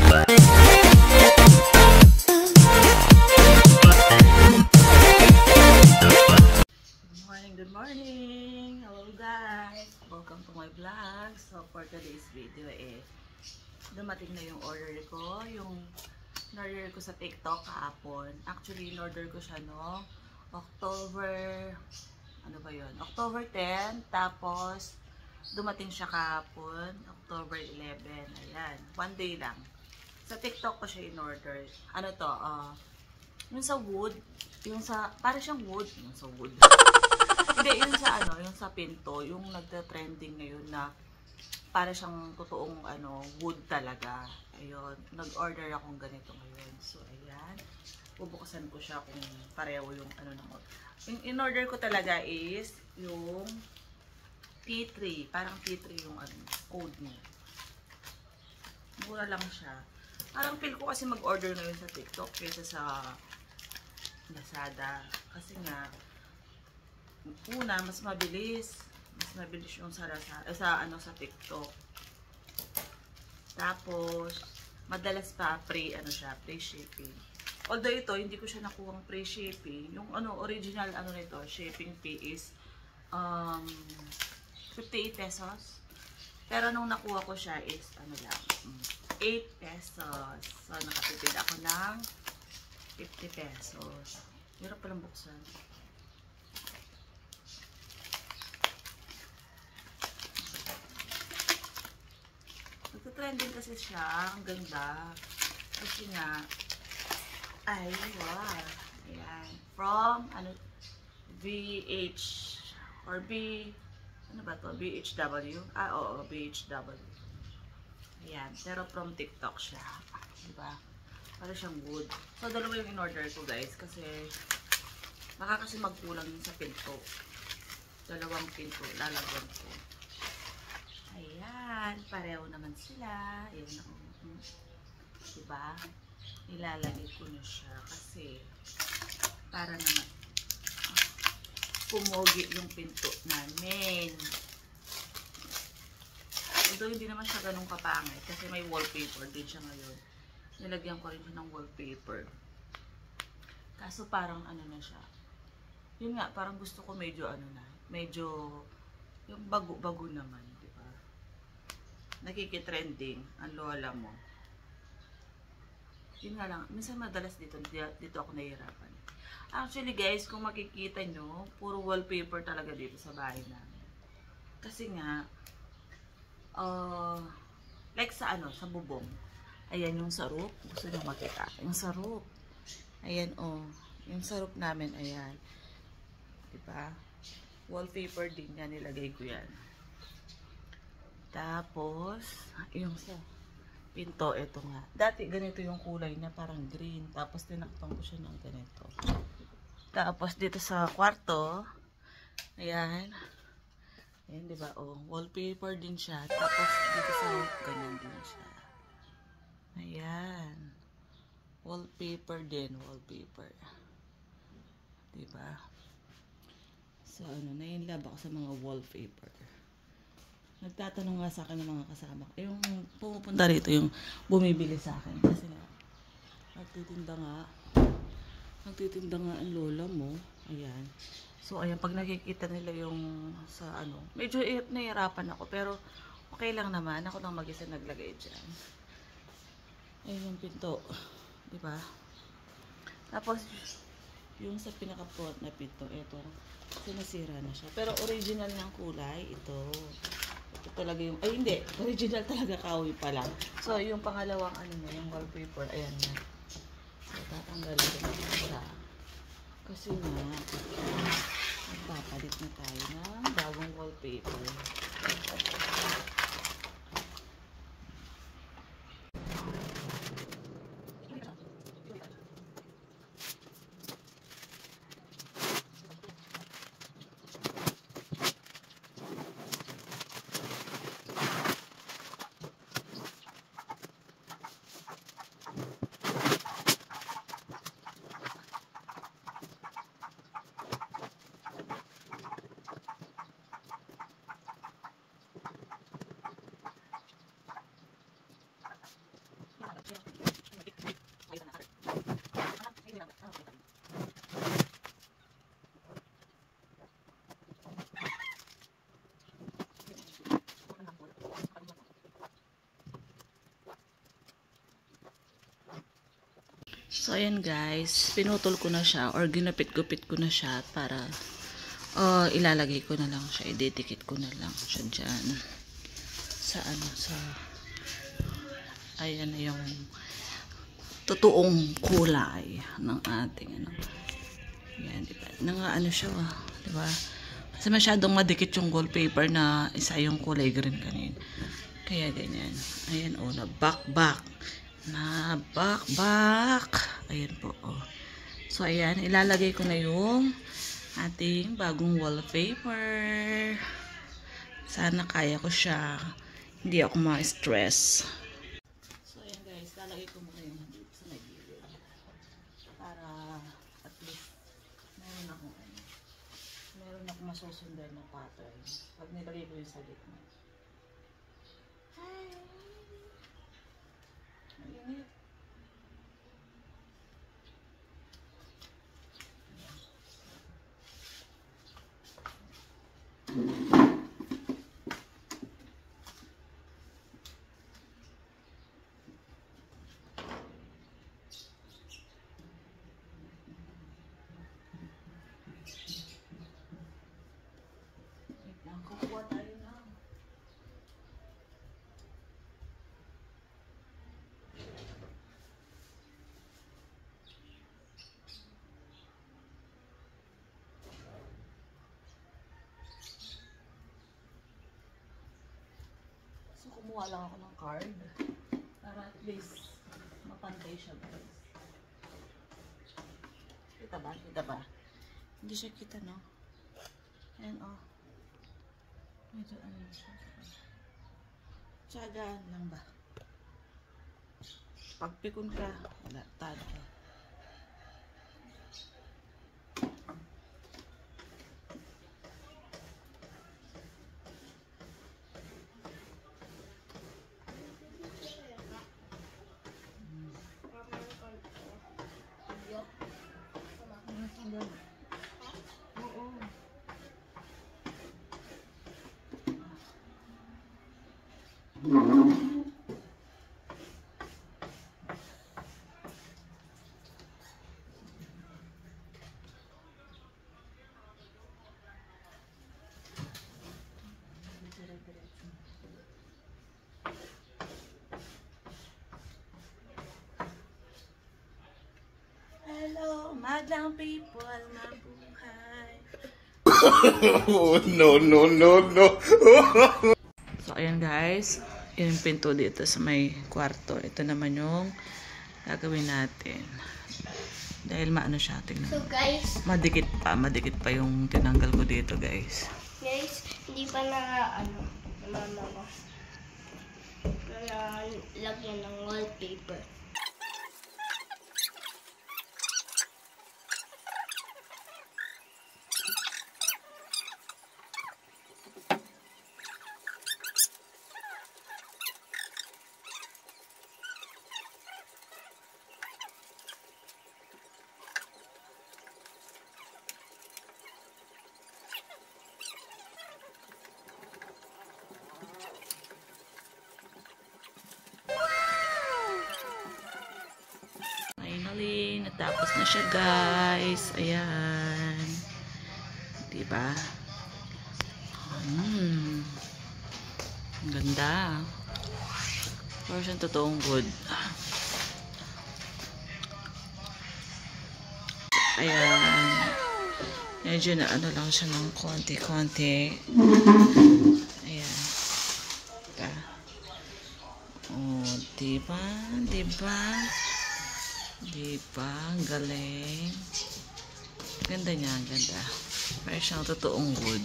Good morning! Hello guys! Welcome to my vlog. So for today's video dumating na yung order ko. Yung in-order ko sa TikTok kahapon. Actually, in-order ko siya no October, ano ba yun? October 10. Tapos, dumating siya kahapon, October 11. Ayan. One day lang. Sa TikTok ko siya in-order. Ano to? Yung sa wood. Yung sa, parang siyang wood. Yung sa wood. Hindi, yung sa ano, yung sa pinto, yung nagta-trending ngayon na para siyang totoong ano, wood talaga. Ayun, nag-order akong ganito ngayon. So, ayan. Bubuksan ko siya kung pareho yung ano ng order. Yung in-order ko talaga is yung T3. Parang T3 yung ano, code niya. Mura lang siya. Parang feel ko kasi mag-order na yun sa TikTok kaysa sa Lazada. Kasi nga, una, mas mabilis. Mas mabilis yung sa TikTok. Tapos, madalas pa free shipping. Although ito, hindi ko siya nakuhang free shipping. Yung original nito, shipping fee is 58 pesos. Pero nung nakuha ko siya is 8 pesos. So, nakatipid ako ng 50 pesos. Hirap palang buksan. Nagtatrending kasi siya. Ang ganda. Kasi nga, ay, wow. Ayan. From, VH, or ano ba to? BHW? Oo, BHW. Ayan. Pero from TikTok siya. Diba? Para siyang wood. So, dalawa yung in-order ko, guys. Kasi, baka kasi magkulang yun sa pinto. Dalawang pinto. Lalagyan ko. Ayan, pareho naman sila. Ayan ako. Diba? Ilalagay ko na siya kasi para naman pumogi yung pinto namin. Although hindi naman siya ganun kapangit kasi may wallpaper din siya ngayon. Nilagyan ko rin siya ng wallpaper. Kaso parang na siya. Yun nga, parang gusto ko medyo medyo yung bago-bago naman. Nakikitrending ang lola mo. Yun nga lang, minsan madalas dito ako nahihirapan. Actually guys, kung makikita nyo, puro wallpaper talaga dito sa bahay namin. Kasi nga, like sa sa bubong. Ayan yung sarap. Gusto nyo makita? Yung sarap. Ayan yung sarap namin, ayan. Diba? Wallpaper din yan, nilagay ko yan. Tapos, yung sa pinto, ito nga. Dati, ganito yung kulay na parang green. Tapos, tinakpan ko siya ng ganito. Tapos, dito sa kwarto, ayan. Ayan, diba? Wallpaper din siya. Tapos, dito sa ganyan din siya. Ayan. Wallpaper din, wallpaper. Diba? So, na-inlove ako sa mga wallpaper. Nagtatanong nga sa akin ng mga kasama ko. Yung pumupunta rito, yung bumibili sa akin. Kasi nga, nagtitinda nga ang lola mo. Ayan. So, ayan, pag nakikita nila yung sa medyo nahihirapan ako. Pero, okay lang naman. Ako nang mag-isa naglagay dyan. Ayan yung pinto. Diba? Tapos, yung sa pinaka-front na pinto, ito, sinasira na siya. Pero, original ng kulay, ito. Ito talaga yung, ay hindi, original talaga kahoy pala. So, yung pangalawang yung wallpaper, ayan na. So, tatanggalin ko na siya. Kasi nga, magpapalit na tayo ng bagong wallpaper. So, ayan guys. Pinutol ko na siya or ginupit-gupit ko na siya para ilalagay ko na lang siya. Ididikit ko na lang siya dyan. Sa ayan na yung totoong kulay ng ating yan, diba? Siya, diba? Kasi masyadong madikit yung wallpaper na isa yung kulay green kanina. Kaya ganyan. Ayan, na back. Ayan po, So, ayan, ilalagay ko na yung ating bagong wallpaper. Sana kaya ko siya. Hindi ako ma-stress. So, ayan guys, lalagay ko muna yung dito sa nagilid. Para at least meron akong masusundan na pattern. Pag nilagay ko yung sa gitna. Ayun. Kukuha tayo na. So, kumuha lang ako ng card para at least mapantay siya guys. Kita ba? Hindi siya kita, no? Ayan, medyo siya. Tsagaan lang ba? Pagpikon ka, wala, talo ka. Hello, madlang people, mabuhay. No. So, ayan guys. Yung pinto dito sa may kwarto. Ito naman yung gagawin natin. Dahil maano siya, tingnan. So guys, Madikit pa yung tinanggal ko dito guys. guys, hindi pa na mama ko. Lagyan ng wallpaper. Finally, natapos na siya guys. Ayan. Diba? Ang ganda. Pero siyang totoong good. Ayan. Medyo na ano lang siya ng konti-konti. Ayan. Diba? Oh, diba? Diba? Ang galing. Ganda niya, ganda. Pero siyang totoong wood.